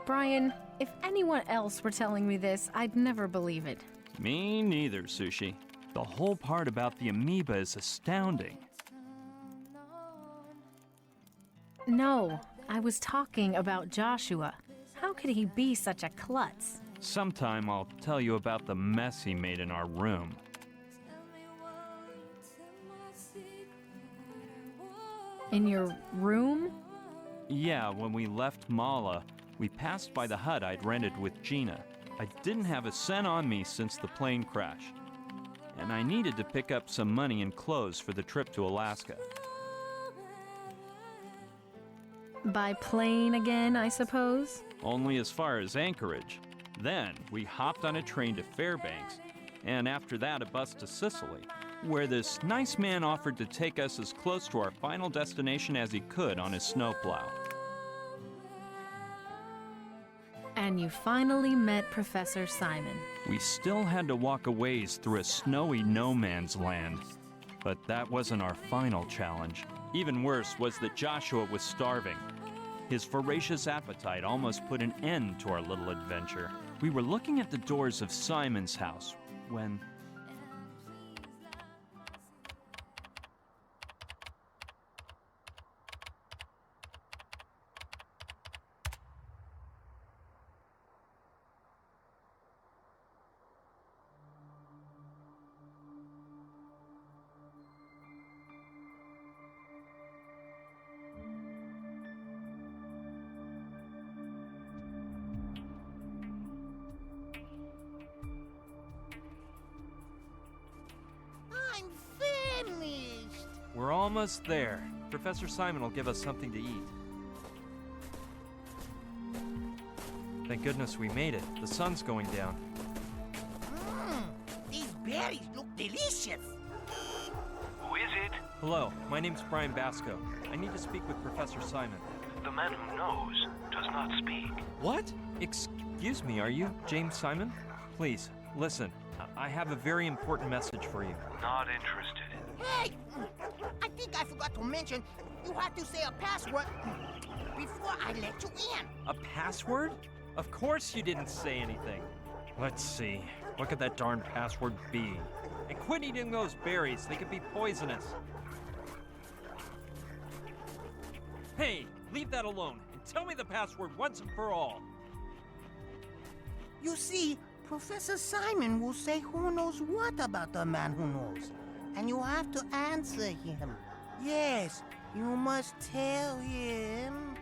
Brian, if anyone else were telling me this, I'd never believe it. Me neither, Sushi. The whole part about the amoeba is astounding. No, I was talking about Joshua. How could he be such a klutz? Sometime I'll tell you about the mess he made in our room. In your room? Yeah, when we left Mala, we passed by the hut I'd rented with Gina. I didn't have a cent on me since the plane crashed, and I needed to pick up some money and clothes for the trip to Alaska. By plane again, I suppose? Only as far as Anchorage. Then we hopped on a train to Fairbanks, and after that a bus to Sicily, where this nice man offered to take us as close to our final destination as he could on his snowplow. And you finally met Professor Simon. We still had to walk a ways through a snowy no-man's land. But that wasn't our final challenge. Even worse was that Joshua was starving. His voracious appetite almost put an end to our little adventure. We were looking at the doors of Simon's house when... I'm famished! We're almost there. Professor Simon will give us something to eat. Thank goodness we made it. The sun's going down. These berries look delicious! Who is it? Hello, my name's Brian Basco. I need to speak with Professor Simon. The man who knows does not speak. What? Excuse me, are you James Simon? Please, listen. I have a very important message for you. Not interested. Hey! I think I forgot to mention you have to say a password before I let you in. A password? Of course you didn't say anything. Let's see. What could that darn password be? And quit eating those berries. They could be poisonous. Hey, leave that alone and tell me the password once and for all. You see, Professor Simon will say who knows what about the man who knows. And you have to answer him. Yes, you must tell him.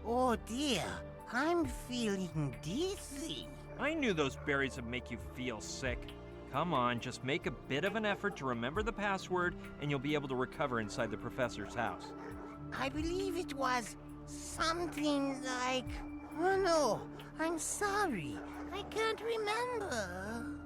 Oh dear, I'm feeling dizzy. I knew those berries would make you feel sick. Come on, just make a bit of an effort to remember the password and you'll be able to recover inside the professor's house. I believe it was something like... Oh no, I'm sorry. I can't remember.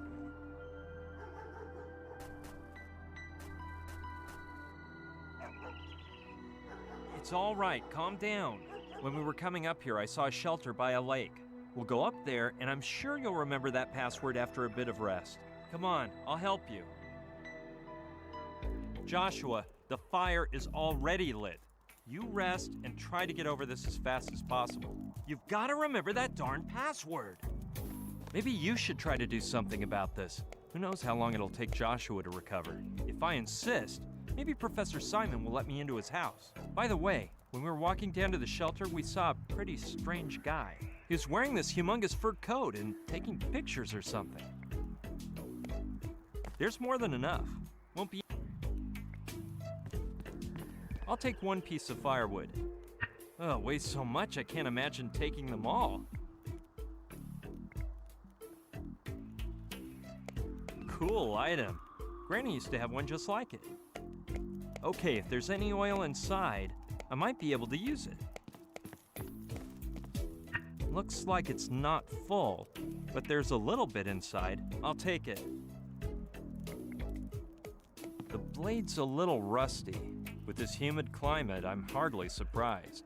It's all right, calm down. When we were coming up here, I saw a shelter by a lake. We'll go up there, and I'm sure you'll remember that password after a bit of rest. Come on, I'll help you. Joshua, the fire is already lit. You rest and try to get over this as fast as possible. You've got to remember that darn password. Maybe you should try to do something about this. Who knows how long it'll take Joshua to recover. If I insist, maybe Professor Simon will let me into his house. By the way, when we were walking down to the shelter, we saw a pretty strange guy. He was wearing this humongous fur coat and taking pictures or something. There's more than enough. Won't be... I'll take one piece of firewood. Oh, weighs so much I can't imagine taking them all. Cool item. Granny used to have one just like it. Okay, if there's any oil inside, I might be able to use it. Looks like it's not full, but there's a little bit inside. I'll take it. The blade's a little rusty. With this humid climate, I'm hardly surprised.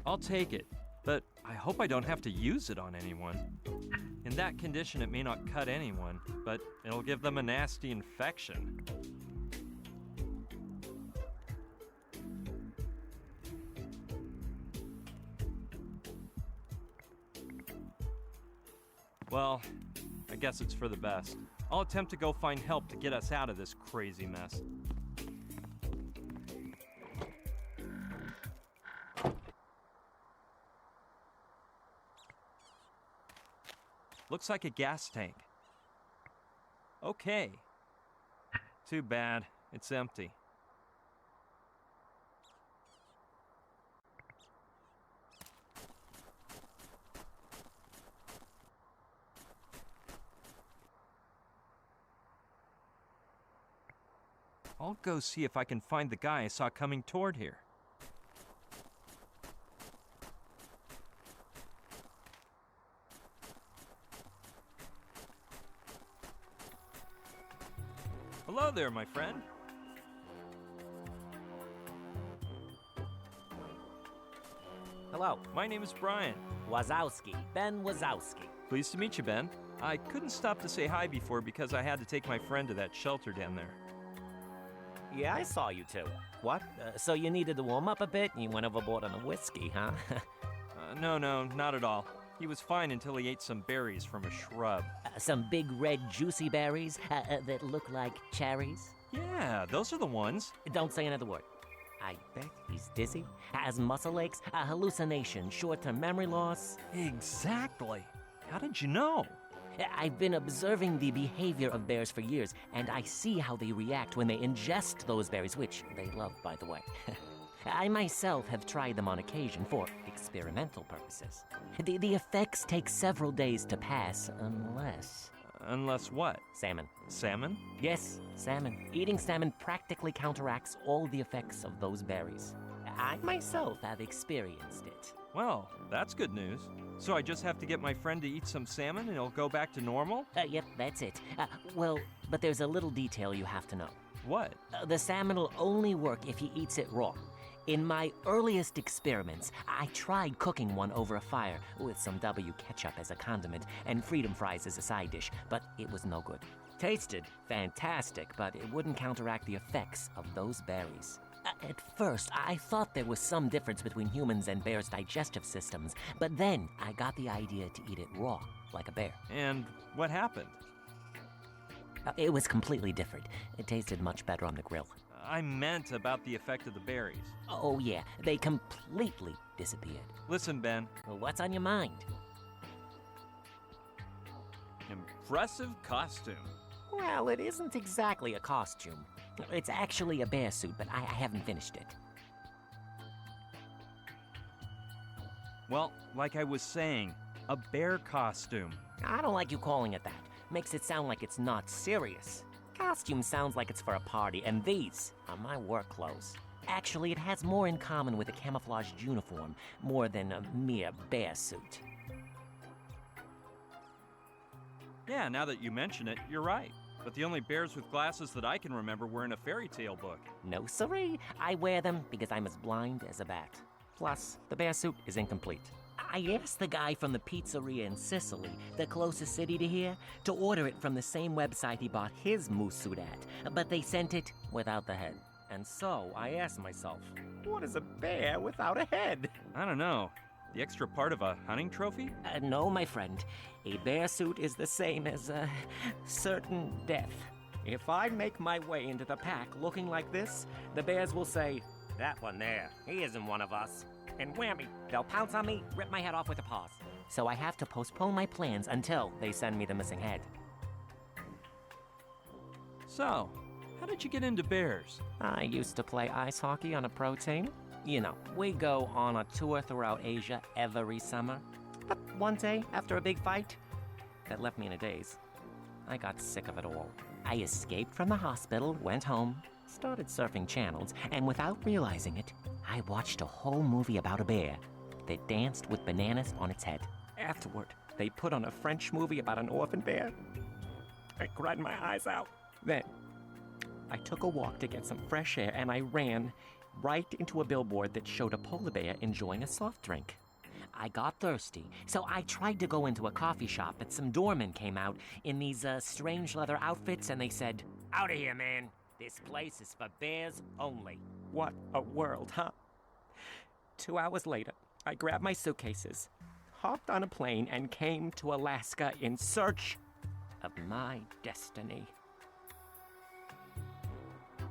I'll take it, but I hope I don't have to use it on anyone. In that condition, it may not cut anyone, but it'll give them a nasty infection. Well, I guess it's for the best. I'll attempt to go find help to get us out of this crazy mess. Looks like a gas tank. Okay. Too bad. It's empty. I'll go see if I can find the guy I saw coming toward here. Hello there, my friend. Hello, My name is Brian. Wazowski, Ben Wazowski. Pleased to meet you, Ben. I couldn't stop to say hi before because I had to take my friend to that shelter down there. Yeah, I saw you too. What? So you needed to warm up a bit and you went overboard on a whiskey, huh? No, not at all. He was fine until he ate some berries from a shrub. Some big red juicy berries that look like cherries? Yeah, those are the ones. Don't say another word. I bet he's dizzy, has muscle aches, a hallucination, short-term memory loss. Exactly. How did you know? I've been observing the behavior of bears for years, and I see how they react when they ingest those berries, which they love, by the way. I myself have tried them on occasion for experimental purposes. The effects take several days to pass, unless... Unless what? Salmon. Salmon? Yes, salmon. Eating salmon practically counteracts all the effects of those berries. I myself have experienced it. Well, that's good news. So I just have to get my friend to eat some salmon and he'll go back to normal? Yep, that's it. Well, but there's a little detail you have to know. What? The salmon will only work if he eats it raw. In my earliest experiments, I tried cooking one over a fire with some W ketchup as a condiment and freedom fries as a side dish, but it was no good. Tasted fantastic, but it wouldn't counteract the effects of those berries. At first, I thought there was some difference between humans and bears' digestive systems, but then I got the idea to eat it raw, like a bear. And what happened? It was completely different. It tasted much better on the grill. I meant about the effect of the berries. Oh yeah, they completely disappeared. Listen, Ben. What's on your mind? Impressive costume. Well, it isn't exactly a costume. It's actually a bear suit, but I haven't finished it. Well, like I was saying, a bear costume. I don't like you calling it that. Makes it sound like it's not serious. Costume sounds like it's for a party, and these are my work clothes. Actually, it has more in common with a camouflaged uniform, more than a mere bear suit. Yeah, now that you mention it, you're right. But the only bears with glasses that I can remember were in a fairy tale book. No siree, I wear them because I'm as blind as a bat. Plus, the bear suit is incomplete. I asked the guy from the pizzeria in Sicily, the closest city to here, to order it from the same website he bought his moose suit at, but they sent it without the head. And so I asked myself, what is a bear without a head? I don't know. The extra part of a hunting trophy? No, my friend. A bear suit is the same as a certain death. If I make my way into the pack looking like this, the bears will say, that one there, he isn't one of us. And whammy, they'll pounce on me, rip my head off with a paws. So I have to postpone my plans until they send me the missing head. So, how did you get into bears? I used to play ice hockey on a pro team. You know, we go on a tour throughout Asia every summer. But one day, after a big fight, that left me in a daze. I got sick of it all. I escaped from the hospital, went home, started surfing channels, and without realizing it, I watched a whole movie about a bear that danced with bananas on its head. Afterward, they put on a French movie about an orphan bear. I cried my eyes out. Then, I took a walk to get some fresh air, and I ran right into a billboard that showed a polar bear enjoying a soft drink. I got thirsty, so I tried to go into a coffee shop, but some doormen came out in these strange leather outfits, and they said, "Out of here, man. This place is for bears only." What a world, huh? 2 hours later, I grabbed my suitcases, hopped on a plane, and came to Alaska in search of my destiny.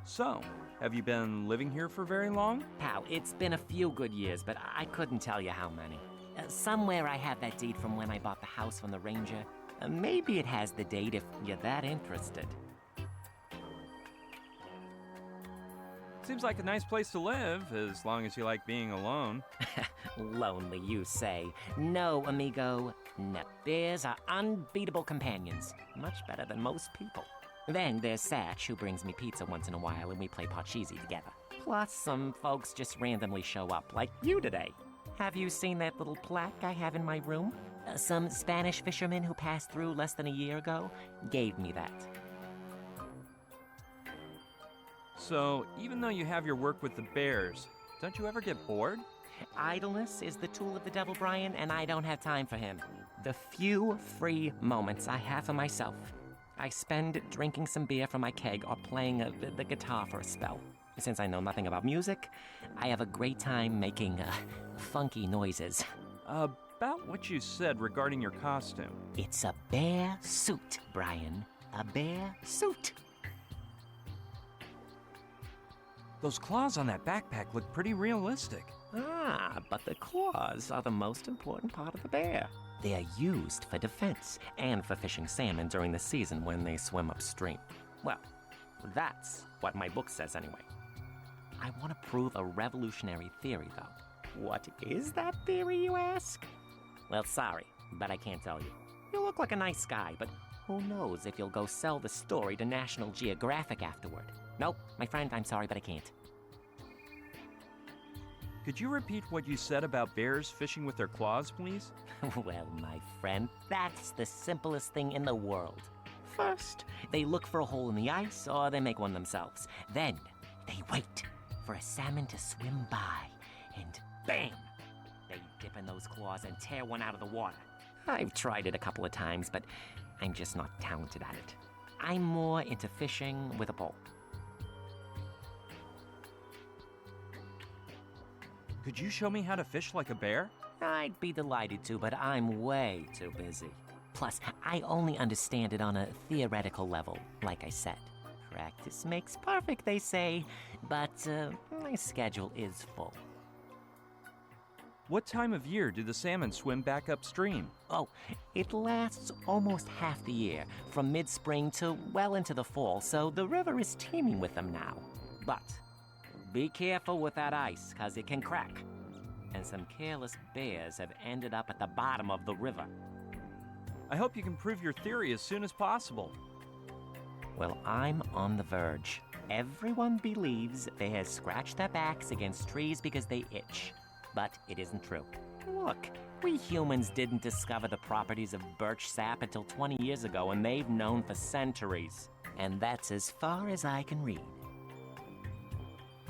So, have you been living here for very long? Pal, it's been a few good years, but I couldn't tell you how many. Somewhere I have that date from when I bought the house from the ranger. Maybe it has the date if you're that interested. Seems like a nice place to live, as long as you like being alone. Lonely, you say. No, amigo. No. Bears are unbeatable companions. Much better than most people. Then there's Satch, who brings me pizza once in a while, and we play Parcheesi together. Plus, some folks just randomly show up, like you today. Have you seen that little plaque I have in my room? Some Spanish fisherman who passed through less than a year ago gave me that. So, even though you have your work with the bears, don't you ever get bored? Idleness is the tool of the devil, Brian, and I don't have time for him. The few free moments I have for myself, I spend drinking some beer from my keg or playing the guitar for a spell. Since I know nothing about music, I have a great time making funky noises. About what you said regarding your costume. It's a bear suit, Brian. A bear suit. Those claws on that backpack look pretty realistic. Ah, but the claws are the most important part of the bear. They are used for defense and for fishing salmon during the season when they swim upstream. Well, that's what my book says anyway. I want to prove a revolutionary theory, though. What is that theory, you ask? Well, sorry, but I can't tell you. You look like a nice guy, but who knows if you'll go sell the story to National Geographic afterward. Nope, my friend, I'm sorry, but I can't. Could you repeat what you said about bears fishing with their claws, please? Well, my friend, that's the simplest thing in the world. First, they look for a hole in the ice, or they make one themselves. Then, they wait for a salmon to swim by, and bam! They dip in those claws and tear one out of the water. I've tried it a couple of times, but I'm just not talented at it. I'm more into fishing with a pole. Could you show me how to fish like a bear? I'd be delighted to, but I'm way too busy. Plus, I only understand it on a theoretical level, like I said. Practice makes perfect, they say, but my schedule is full. What time of year do the salmon swim back upstream? Oh, it lasts almost half the year, from mid-spring to well into the fall, so the river is teeming with them now. But be careful with that ice, 'cause it can crack. And some careless bears have ended up at the bottom of the river. I hope you can prove your theory as soon as possible. Well, I'm on the verge. Everyone believes bears scratch their backs against trees because they itch. But it isn't true. Look, we humans didn't discover the properties of birch sap until 20 years ago, and they've known for centuries. And that's as far as I can read.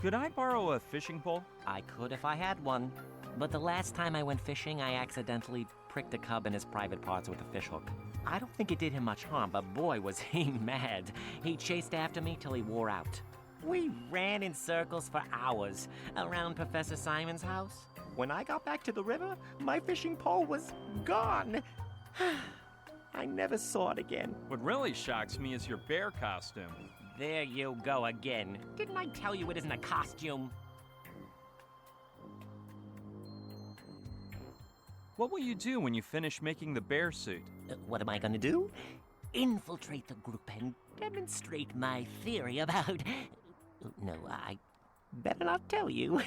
Could I borrow a fishing pole? I could if I had one. But the last time I went fishing, I accidentally pricked a cub in his private parts with a fishhook. I don't think it did him much harm, but boy was he mad. He chased after me till he wore out. We ran in circles for hours around Professor Simon's house. When I got back to the river, my fishing pole was gone. I never saw it again. What really shocks me is your bear costume. There you go again. Didn't I tell you it isn't a costume? What will you do when you finish making the bear suit? What am I gonna do? Infiltrate the group and demonstrate my theory about... No, I better not tell you.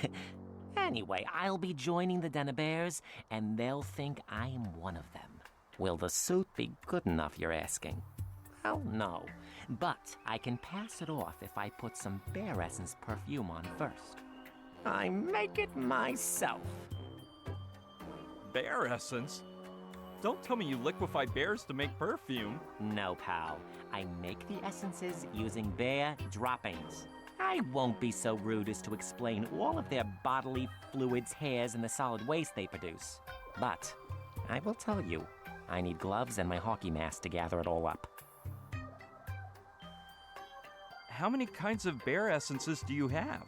Anyway, I'll be joining the den of bears, and they'll think I am one of them. Will the suit be good enough, you're asking? Well, no. But I can pass it off if I put some bear essence perfume on first. I make it myself. Bear essence? Don't tell me you liquefy bears to make perfume. No, pal. I make the essences using bear droppings. I won't be so rude as to explain all of their bodily fluids, hairs, and the solid waste they produce. But I will tell you, I need gloves and my hockey mask to gather it all up. How many kinds of bear essences do you have?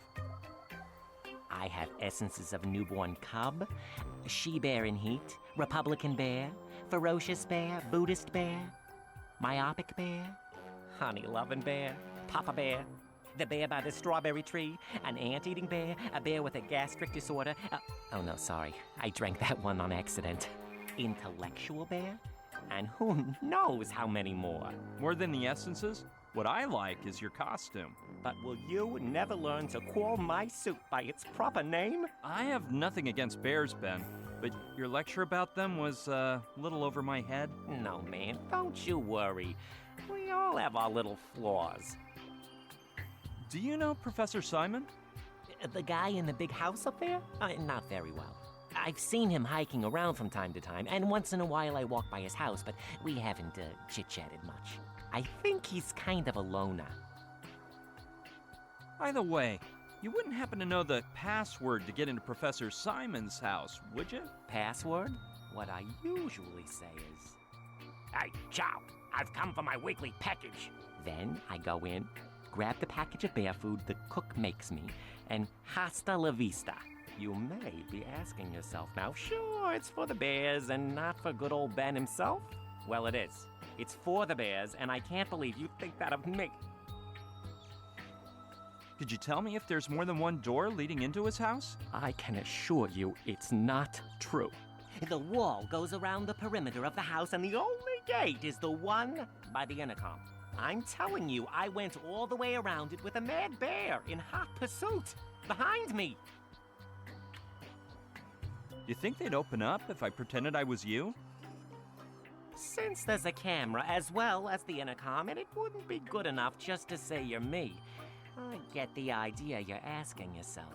I have essences of newborn cub, she-bear in heat, Republican bear, ferocious bear, Buddhist bear, myopic bear, honey-loving bear, Papa bear, the bear by the strawberry tree, an ant-eating bear, a bear with a gastric disorder. Oh no, sorry, I drank that one on accident. Intellectual bear, and who knows how many more. More than the essences? What I like is your costume. But will you never learn to call my suit by its proper name? I have nothing against bears, Ben, but your lecture about them was a little over my head. No, man, don't you worry. We all have our little flaws. Do you know Professor Simon? The guy in the big house up there? Not very well. I've seen him hiking around from time to time, and once in a while I walk by his house, but we haven't chit-chatted much. I think he's kind of a loner. By the way, you wouldn't happen to know the password to get into Professor Simon's house, would you? Password? What I usually say is, "Hey, Chow, I've come for my weekly package." Then I go in, grab the package of bear food the cook makes me, and hasta la vista. You may be asking yourself now, sure, it's for the bears and not for good old Ben himself? Well, it is. It's for the bears, and I can't believe you think that of me. Could you tell me if there's more than one door leading into his house? I can assure you it's not true. The wall goes around the perimeter of the house, and the only gate is the one by the intercom. I'm telling you, I went all the way around it with a mad bear in hot pursuit. Behind me. You think they'd open up if I pretended I was you? Since there's a camera as well as the intercom, and it wouldn't be good enough just to say you're me, I get the idea you're asking yourself.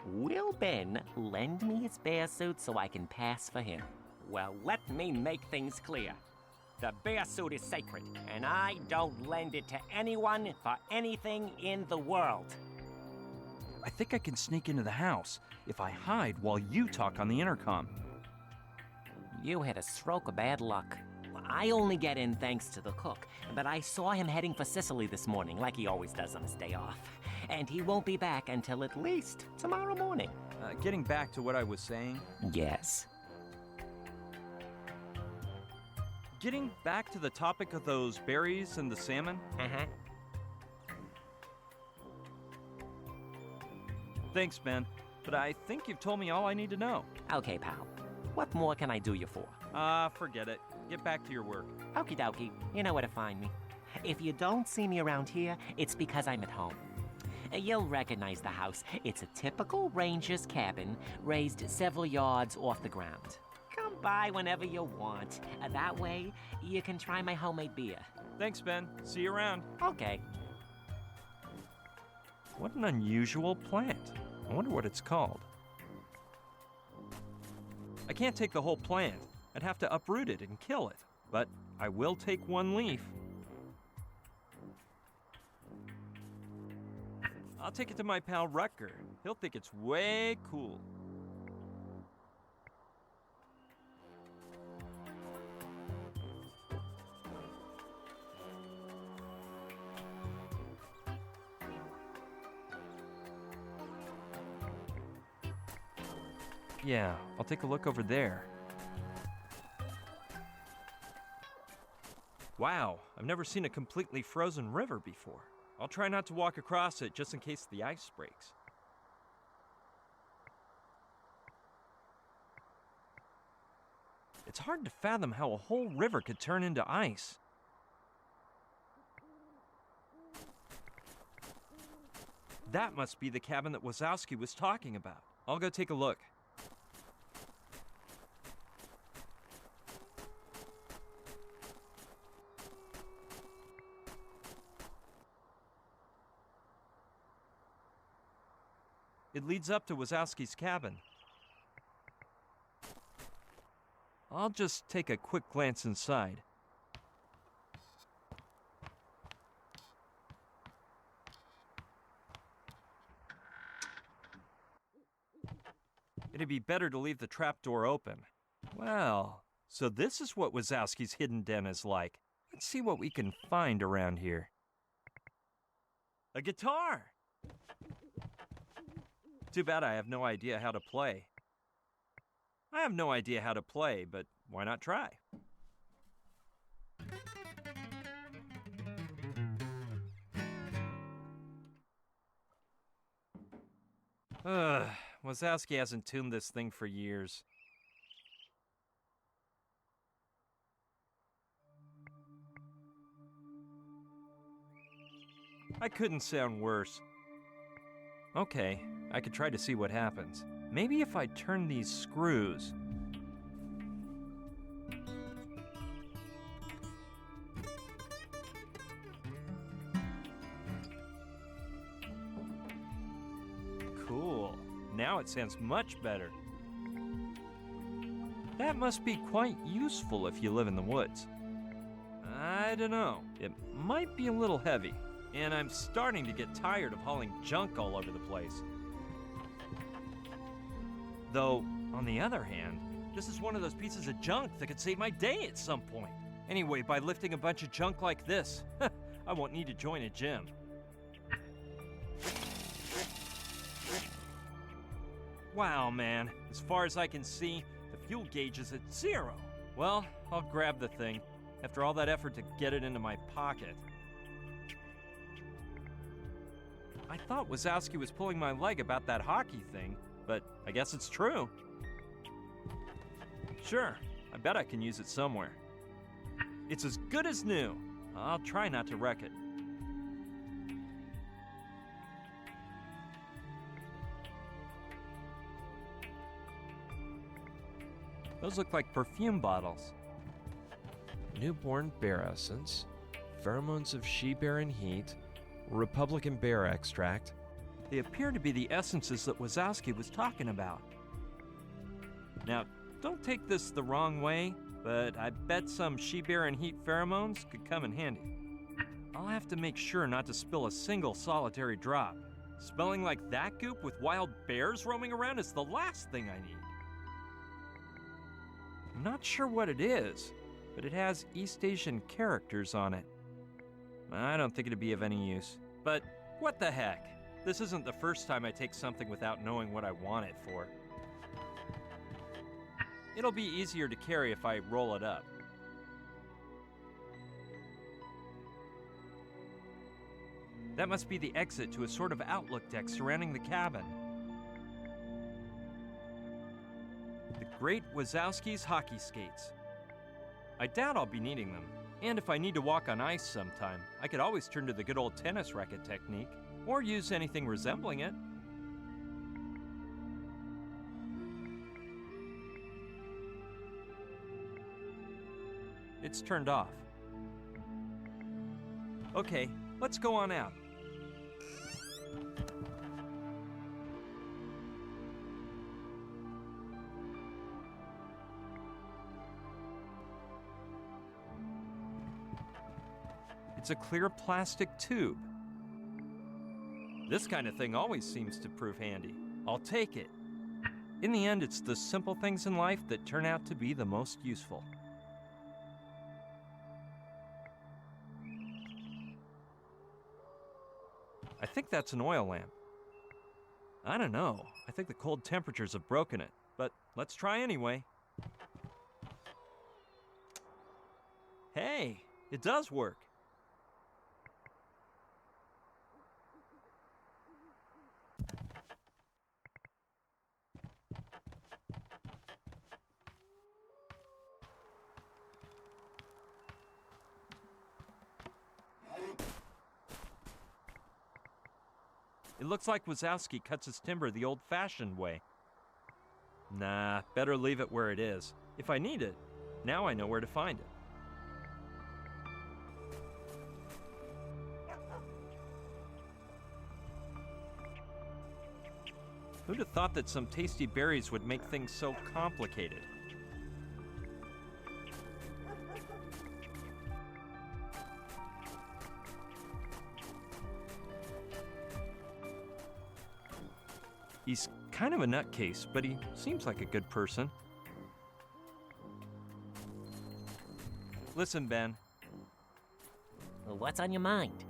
Will Ben lend me his bear suit so I can pass for him? Well, let me make things clear. The bear suit is sacred, and I don't lend it to anyone for anything in the world. I think I can sneak into the house if I hide while you talk on the intercom. You had a stroke of bad luck. I only get in thanks to the cook, but I saw him heading for Sicily this morning, like he always does on his day off. And he won't be back until at least tomorrow morning. Getting back to what I was saying. Yes? Getting back to the topic of those berries and the salmon. Uh-huh. Thanks, Ben, but I think you've told me all I need to know. Okay, pal. What more can I do you for? Forget it. Get back to your work. Okie dokie. You know where to find me. If you don't see me around here, it's because I'm at home. You'll recognize the house. It's a typical ranger's cabin, raised several yards off the ground. Come by whenever you want. That way, you can try my homemade beer. Thanks, Ben. See you around. Okay. What an unusual plant. I wonder what it's called. I can't take the whole plant. I'd have to uproot it and kill it. But I will take one leaf. I'll take it to my pal Rutger. He'll think it's way cool. Yeah, I'll take a look over there. Wow, I've never seen a completely frozen river before. I'll try not to walk across it just in case the ice breaks. It's hard to fathom how a whole river could turn into ice. That must be the cabin that Wazowski was talking about. I'll go take a look. It leads up to Wazowski's cabin. I'll just take a quick glance inside. It'd be better to leave the trapdoor open. Well, so this is what Wazowski's hidden den is like. Let's see what we can find around here. A guitar! Too bad I have no idea how to play. I have no idea how to play, but why not try? Wazowski hasn't tuned this thing for years. I couldn't sound worse. Okay, I could try to see what happens. Maybe if I turn these screws. Cool. Now it sounds much better. That must be quite useful if you live in the woods. I don't know. It might be a little heavy. And I'm starting to get tired of hauling junk all over the place. Though, on the other hand, this is one of those pieces of junk that could save my day at some point. Anyway, by lifting a bunch of junk like this, I won't need to join a gym. Wow, man. As far as I can see, the fuel gauge is at 0. Well, I'll grab the thing. After all that effort to get it into my pocket. I thought Wazowski was pulling my leg about that hockey thing, but I guess it's true. Sure, I bet I can use it somewhere. It's as good as new. I'll try not to wreck it. Those look like perfume bottles. Newborn bear essence, pheromones of she-bear in heat, Republican bear extract. They appear to be the essences that Wazowski was talking about. Now, don't take this the wrong way, but I bet some she-bear and heat pheromones could come in handy. I'll have to make sure not to spill a single solitary drop. Smelling like that goop with wild bears roaming around is the last thing I need. I'm not sure what it is, but it has East Asian characters on it. I don't think it'd be of any use. But what the heck? This isn't the first time I take something without knowing what I want it for. It'll be easier to carry if I roll it up. That must be the exit to a sort of outlook deck surrounding the cabin. The Great Wazowski's hockey skates. I doubt I'll be needing them. And if I need to walk on ice sometime, I could always turn to the good old tennis racket technique, or use anything resembling it. It's turned off. Okay, let's go on out. It's a clear plastic tube. This kind of thing always seems to prove handy. I'll take it. In the end, it's the simple things in life that turn out to be the most useful. I think that's an oil lamp. I don't know. I think the cold temperatures have broken it, but let's try anyway. Hey, it does work. It looks like Wazowski cuts his timber the old-fashioned way. Nah, better leave it where it is. If I need it, now I know where to find it. Who'd have thought that some tasty berries would make things so complicated? He's kind of a nutcase, but he seems like a good person. Listen, Ben. What's on your mind?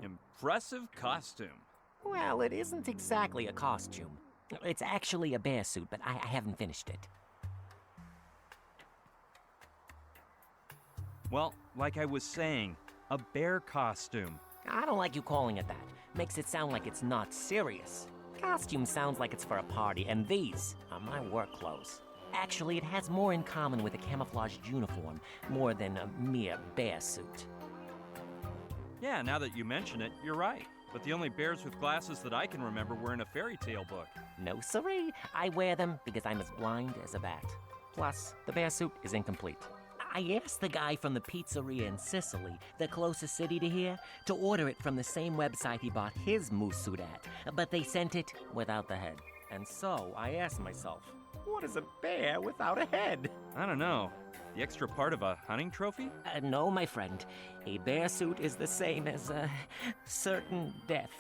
Impressive costume. Well, it isn't exactly a costume. It's actually a bear suit, but I haven't finished it. Well, like I was saying, a bear costume. I don't like you calling it that. Makes it sound like it's not serious. Costume sounds like it's for a party, and these are my work clothes. Actually, it has more in common with a camouflaged uniform more than a mere bear suit. Yeah, now that you mention it, you're right. But the only bears with glasses that I can remember were in a fairy tale book. No siree, I wear them because I'm as blind as a bat. Plus, the bear suit is incomplete. I asked the guy from the pizzeria in Sicily, the closest city to here, to order it from the same website he bought his moose suit at, but they sent it without the head. And so I asked myself, what is a bear without a head? I don't know. The extra part of a hunting trophy? No, my friend. A bear suit is the same as a certain death.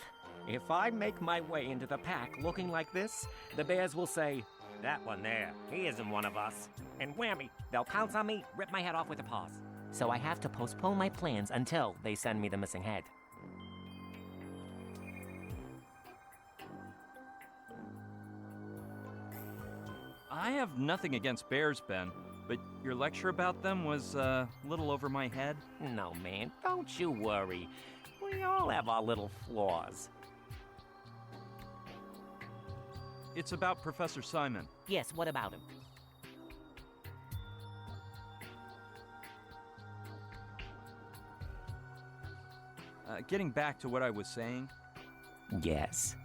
If I make my way into the pack looking like this, the bears will say, that one there, he isn't one of us. And whammy, they'll pounce on me, rip my head off with their paws. So I have to postpone my plans until they send me the missing head. I have nothing against bears, Ben, but your lecture about them was a little over my head. No, man, don't you worry. We all have our little flaws. It's about Professor Simon. Yes, what about him? Getting back to what I was saying, Yes.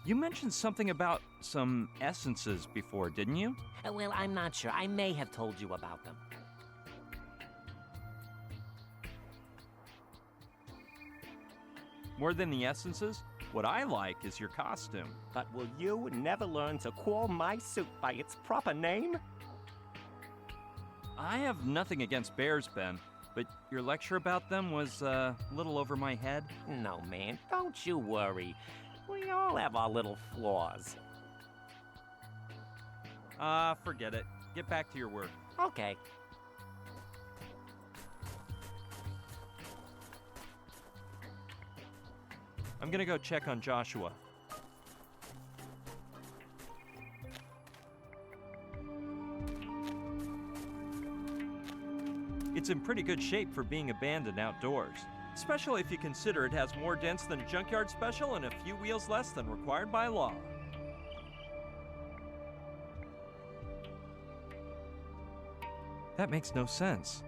you mentioned something about some essences before, didn't you? Well, I'm not sure. I may have told you about them. More than the essences, what I like is your costume. But will you never learn to call my suit by its proper name? I have nothing against bears, Ben, but your lecture about them was a little over my head. No, man, don't you worry. We all have our little flaws. Forget it. Get back to your work. Okay. I'm gonna go check on Joshua. It's in pretty good shape for being abandoned outdoors, especially if you consider it has more dents than a junkyard special and a few wheels less than required by law. That makes no sense.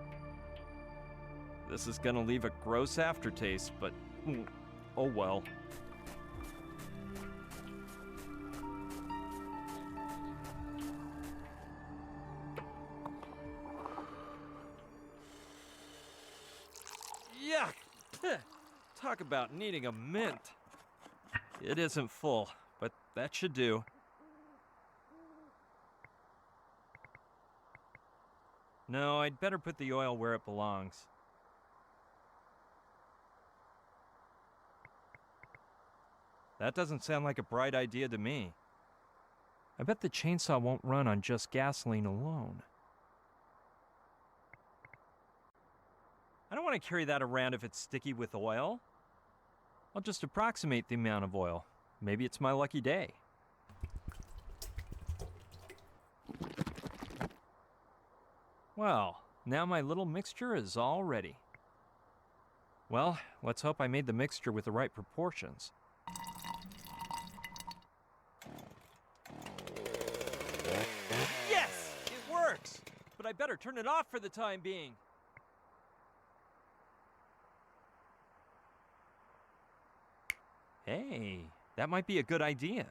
This is gonna leave a gross aftertaste, but oh well. Yuck! Talk about needing a mint. It isn't full, but that should do. No, I'd better put the oil where it belongs. That doesn't sound like a bright idea to me. I bet the chainsaw won't run on just gasoline alone. I don't want to carry that around if it's sticky with oil. I'll just approximate the amount of oil. Maybe it's my lucky day. Well, now my little mixture is all ready. Well, let's hope I made the mixture with the right proportions. Yes! It works! But I better turn it off for the time being. Hey, that might be a good idea.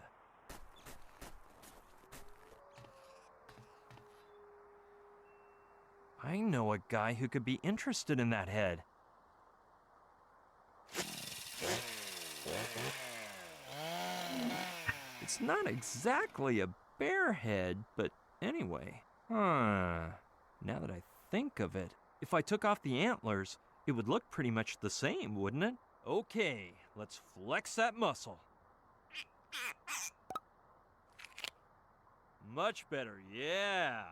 I know a guy who could be interested in that head. It's not exactly a bear head, but anyway. Now that I think of it, if I took off the antlers, it would look pretty much the same, wouldn't it? Okay, let's flex that muscle. Much better, yeah.